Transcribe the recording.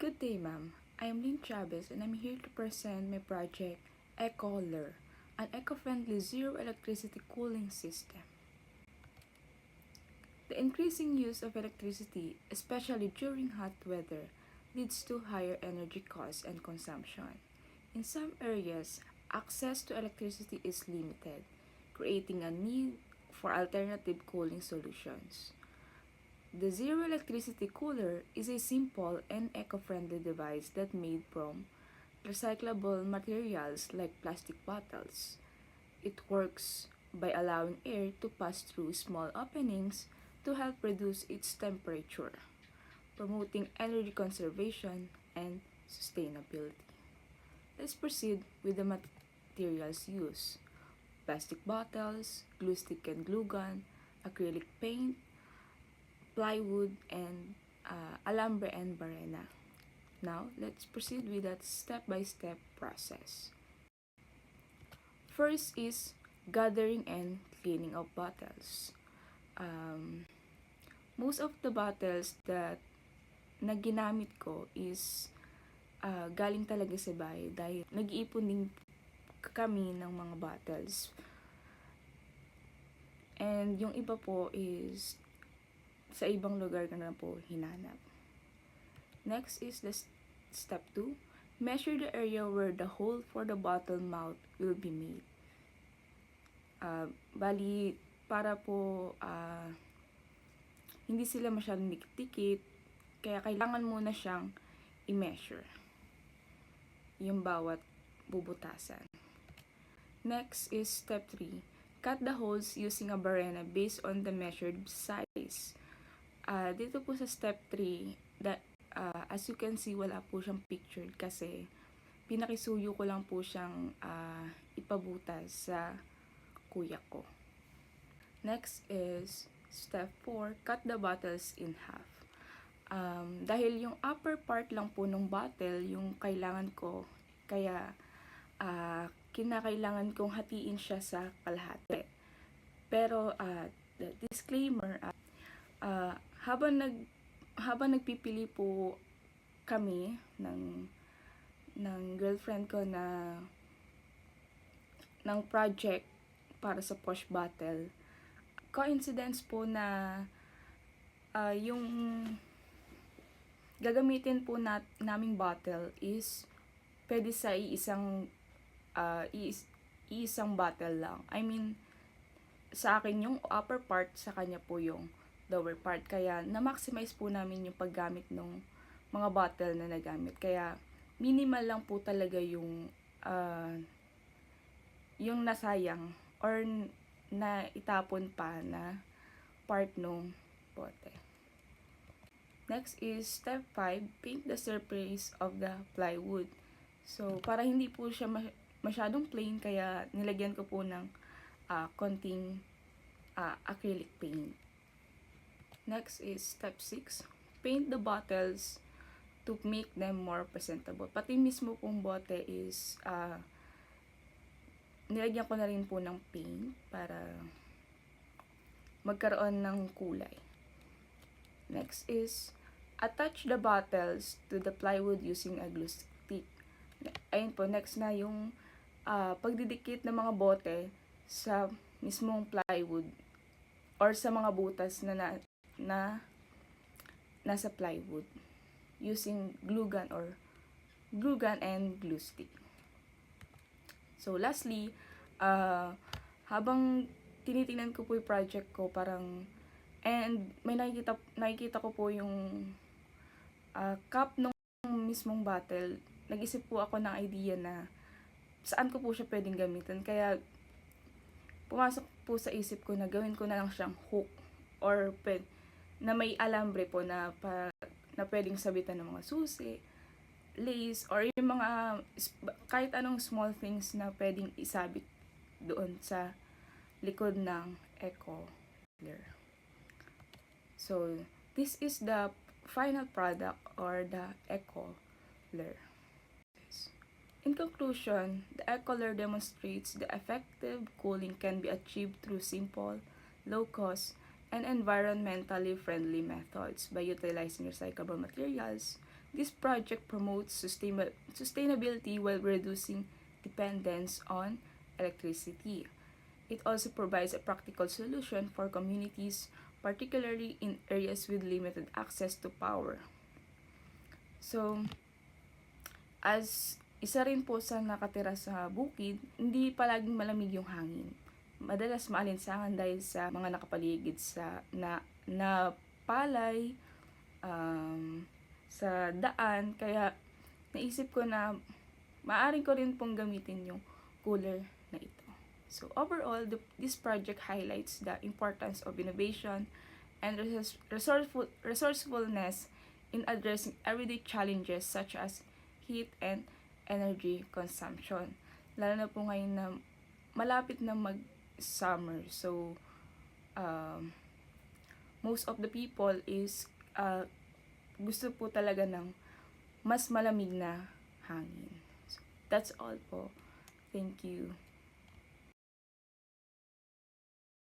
Good day, ma'am. I am Lynn Chavez and I'm here to present my project, EcoLer, an eco-friendly zero electricity cooling system. The increasing use of electricity, especially during hot weather, leads to higher energy costs and consumption. In some areas, access to electricity is limited, creating a need for alternative cooling solutions. The Zero Electricity Cooler is a simple and eco-friendly device that made from recyclable materials like plastic bottles. It works by allowing air to pass through small openings to help reduce its temperature, promoting energy conservation and sustainability. Let's proceed with the materials used. Plastic bottles, glue stick and glue gun, acrylic paint, plywood, and alambre and barena. Now, let's proceed with that step-by-step process. First is gathering and cleaning of bottles. Um, most of the bottles that na ginamit ko is galing talaga sa bahay dahil nag-iipon din kami ng mga bottles. And yung iba po is sa ibang lugar ko na po hinanap. Next is the step 2. Measure the area where the hole for the bottle mouth will be made. Bali, para po hindi sila masyadong dikit-dikit, kaya kailangan muna siyang i-measure yung bawat bubutasan. Next is step 3. Cut the holes using a barena based on the measured size. Dito po sa step 3, as you can see, wala po siyang pictured kasi pinakisuyo ko lang po siyang ipabutas sa kuya ko. Next is step 4, cut the bottles in half. Dahil yung upper part lang po ng bottle yung kailangan ko, kaya kinakailangan kong hatiin siya sa kalahati. Pero the disclaimer, habang nagpipili po kami ng girlfriend ko ng project para sa posh bottle, coincidence po na yung gagamitin po naming bottle is pwede sa iisang bottle lang. I mean, sa akin yung upper part, sa kanya po yung lower part. Kaya na-maximize po namin yung paggamit ng mga bottle na nagamit. Kaya minimal lang po talaga yung nasayang or na itapon pa na part ng bote. Next is step 5, paint the surface of the plywood. So, para hindi po siya masyadong plain, kaya nilagyan ko po ng konting acrylic paint. Next is step 6, paint the bottles to make them more presentable. Pati mismo pong bote is nilagyan ko na rin po ng paint para magkaroon ng kulay. Next is attach the bottles to the plywood using a glue stick. Ayun po, next na yung pagdidikit ng mga bote sa mismong plywood or sa mga butas na nasa plywood using glue gun and glue stick. So lastly, habang tinitingnan ko po yung project ko, and may nakikita ko po yung cup ng mismong bottle, nag-isip po ako ng idea na saan ko po siya pwedeng gamitin. Kaya pumasok po sa isip ko na gawin ko na lang siyang hook or na may alambre po na pwedeng sabitan ng mga susi, lace, or yung mga kahit anong small things na pwedeng isabit doon sa likod ng EcoLer. So, this is the final product or the EcoLer. In conclusion, the EcoLer demonstrates the effective cooling can be achieved through simple, low-cost, and environmentally friendly methods by utilizing recyclable materials, This project promotes sustainability while reducing dependence on electricity. It also provides a practical solution for communities, particularly in areas with limited access to power. So, as isa rin po sa nakatira sa bukid, hindi palaging malamig yung hangin. Madalas maalinsangan dahil sa mga nakapaligid sa na palay, sa daan. Kaya naisip ko na maaari ko rin pong gamitin yung cooler na ito. So overall, this project highlights the importance of innovation and resourcefulness in addressing everyday challenges such as heat and energy consumption. Lalo na po ngayon na malapit na mag-summer. So, most of the people is gusto po talaga ng mas malamig na hangin. So, that's all po. Thank you.